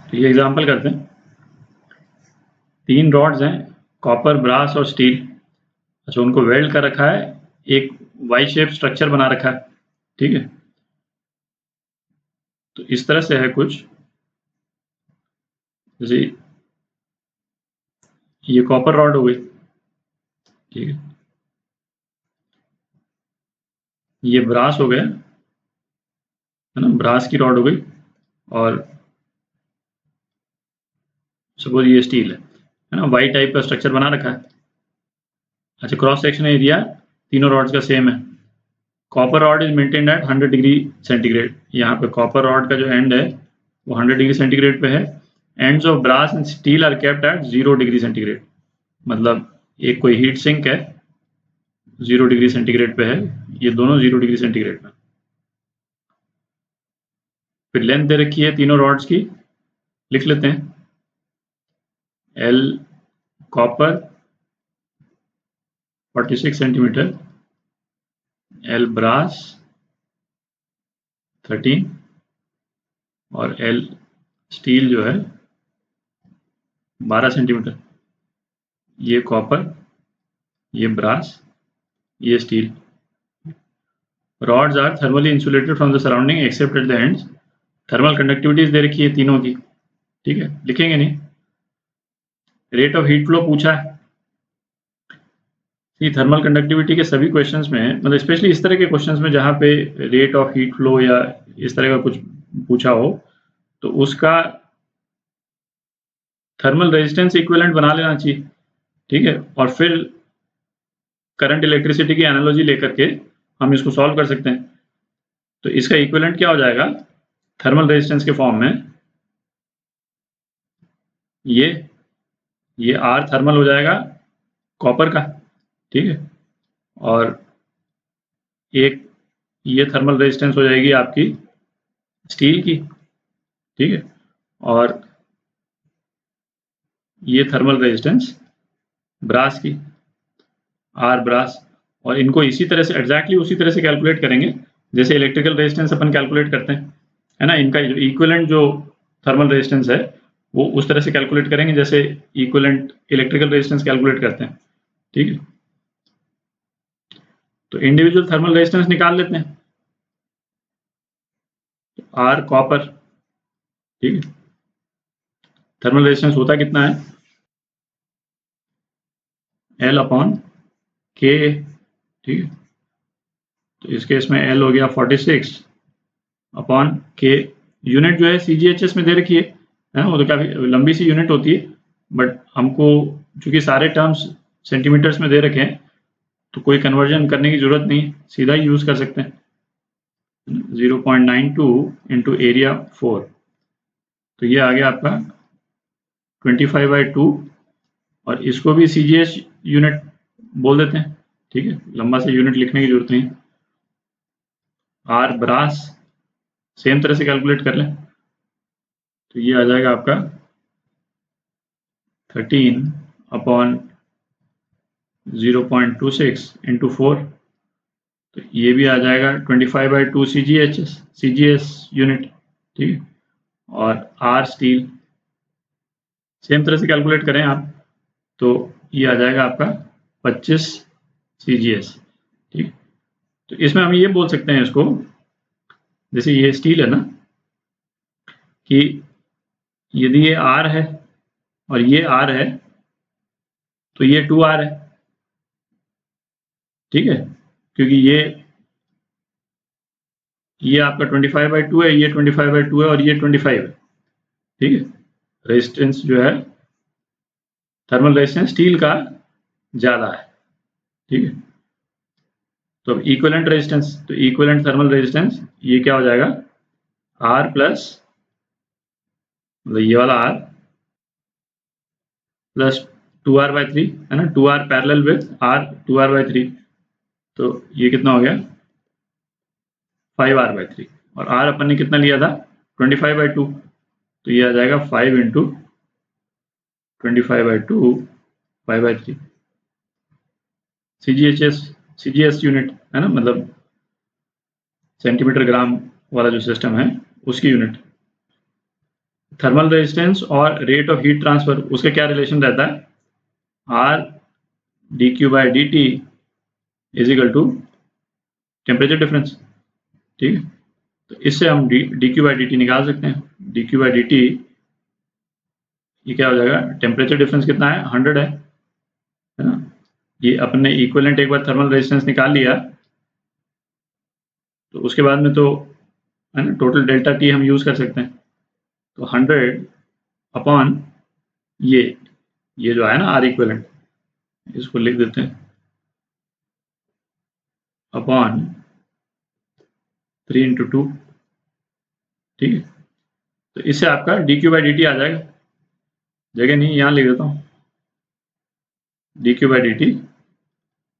तो ये एग्जांपल करते हैं। 3 रॉड्स हैं, कॉपर, ब्रास और स्टील। अच्छा, उनको वेल्ड कर रखा है, एक वाई शेप स्ट्रक्चर बना रखा है, ठीक है। तो इस तरह से है कुछ, जैसे ये कॉपर रॉड हो गई, ठीक है। ये ब्रास हो गया, है ना, ब्रास की रॉड हो गई। और सपोज ये स्टील है ना, वाई टाइप का स्ट्रक्चर बना रखा है। अच्छा, क्रॉस सेक्शन एरिया तीनों रॉड्स का सेम है। Copper rod is maintained eight 100 degree centigrade. यहाँ पे कॉपर रॉड का जो एंड है वो 100 डिग्री सेंटीग्रेड पे है। Ends of brass and steel are kept at 0 degree centigrade. मतलब एक कोई हीट सिंक है, 0 डिग्री सेंटीग्रेड पे है, ये दोनों 0 डिग्री सेंटीग्रेड पे। फिर लेंथ दे रखी है तीनों रॉड्स की, लिख लेते हैं। L copper 46 centimetre, L brass 13 और एल स्टील जो है 12 सेंटीमीटर। ये कॉपर, ये ब्रास, ये steel. Rods are thermally insulated from the surrounding except at the ends. Thermal conductivities दे रखी है तीनों की, ठीक है, लिखेंगे नहीं। रेट ऑफ हीट फ्लो पूछा है। थर्मल कंडक्टिविटी के सभी क्वेश्चंस में, मतलब स्पेशली इस तरह के क्वेश्चंस में जहाँ पे रेट ऑफ हीट फ्लो या इस तरह का कुछ पूछा हो, तो उसका थर्मल रेजिस्टेंस इक्विवेलेंट बना लेना चाहिए, ठीक है। और फिर करंट इलेक्ट्रिसिटी की एनालॉजी लेकर के हम इसको सॉल्व कर सकते हैं। तो इसका इक्विवेलेंट क्या हो जाएगा थर्मल रेजिस्टेंस के फॉर्म में? ये आर थर्मल हो जाएगा कॉपर का, ठीक है। और एक ये थर्मल रेजिस्टेंस हो जाएगी आपकी स्टील की, ठीक है। और ये थर्मल रेजिस्टेंस ब्रास की, आर ब्रास। और इनको इसी तरह से एग्जैक्टली उसी तरह से कैलकुलेट करेंगे जैसे इलेक्ट्रिकल रेजिस्टेंस अपन कैलकुलेट करते हैं, है ना। इनका इक्विवेलेंट जो थर्मल रेजिस्टेंस है वो उस तरह से कैलकुलेट करेंगे जैसे इक्विवेलेंट इलेक्ट्रिकल रेजिस्टेंस कैलकुलेट करते हैं, ठीक है। तो इंडिविजुअल थर्मल रेजिस्टेंस निकाल लेते हैं। आर कॉपर, ठीक है, थर्मल रेजिस्टेंस होता कितना है? एल अपॉन के, ठीक है। तो इस केस में एल हो गया 46 अपॉन के। यूनिट जो है सीजीएचएस में दे रखी है ना, वो तो काफ़ी लंबी सी यूनिट होती है, बट हमको चूंकि सारे टर्म्स सेंटीमीटर्स में दे रखे हैं तो कोई कन्वर्जन करने की जरूरत नहीं, सीधा ही यूज कर सकते हैं। 0.92 इंटू एरिया 4, तो ये आ गया आपका 25/2। और इसको भी सीजीएच यूनिट बोल देते हैं, ठीक है, लंबा सा यूनिट लिखने की जरूरत नहीं। आर ब्रास सेम तरह से कैलकुलेट कर लें, तो ये आ जाएगा आपका 13 अपॉन 0.26 इंटू 4, तो ये भी आ जाएगा 25/2 सीजीएस यूनिट, ठीक है। और आर स्टील सेम तरह से कैलकुलेट करें आप, तो ये आ जाएगा आपका 25 सीजीएस, ठीक। तो इसमें हम ये बोल सकते हैं इसको, जैसे ये स्टील है ना, कि यदि ये आर है और ये आर है तो ये 2R है, ठीक है, क्योंकि ये आपका 25/2 है, ये 25/2 है और ये 25 है, ठीक है। रेजिस्टेंस जो है थर्मल रेजिस्टेंस स्टील का ज्यादा है, ठीक है। तो इक्विवेलेंट रेजिस्टेंस, तो इक्विवेलेंट थर्मल रेजिस्टेंस ये क्या हो जाएगा? आर प्लस, मतलब ये वाला आर प्लस 2R/3, है ना, 2R parallel with are 2R/3, तो ये कितना हो गया 5R/3। और आर अपन ने कितना लिया था 25/2, तो ये आ जाएगा 5 इंटू 25/2 5/3। सीजीएस यूनिट है ना, मतलब सेंटीमीटर ग्राम वाला जो सिस्टम है उसकी यूनिट। थर्मल रेजिस्टेंस और रेट ऑफ हीट ट्रांसफर, उसका क्या रिलेशन रहता है, R D Q by D T is equal to temperature difference. ठीक है, तो इससे हम D Q by D T निकाल सकते हैं। D Q by D T ये क्या हो जाएगा, टेम्परेचर डिफरेंस कितना है, 100 है ना। ये अपने इक्विवेलेंट एक बार थर्मल रेजिस्टेंस निकाल लिया तो उसके बाद में तो है ना टोटल डेल्टा टी हम यूज कर सकते हैं। तो 100 अपॉन ये जो है ना आर इक्विवेलेंट, इसको लिख देते हैं अपॉन 3 इंटू 2। ठीक है, तो इससे आपका d Q by D t आ जाएगा, जगह नहीं यहाँ लिख देता हूँ, d Q by D t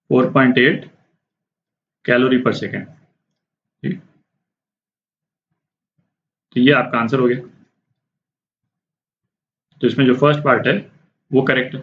4.8 calorie per second. ठीक, तो ये आपका आंसर हो गया। तो इसमें जो फर्स्ट पार्ट है वो करेक्ट है।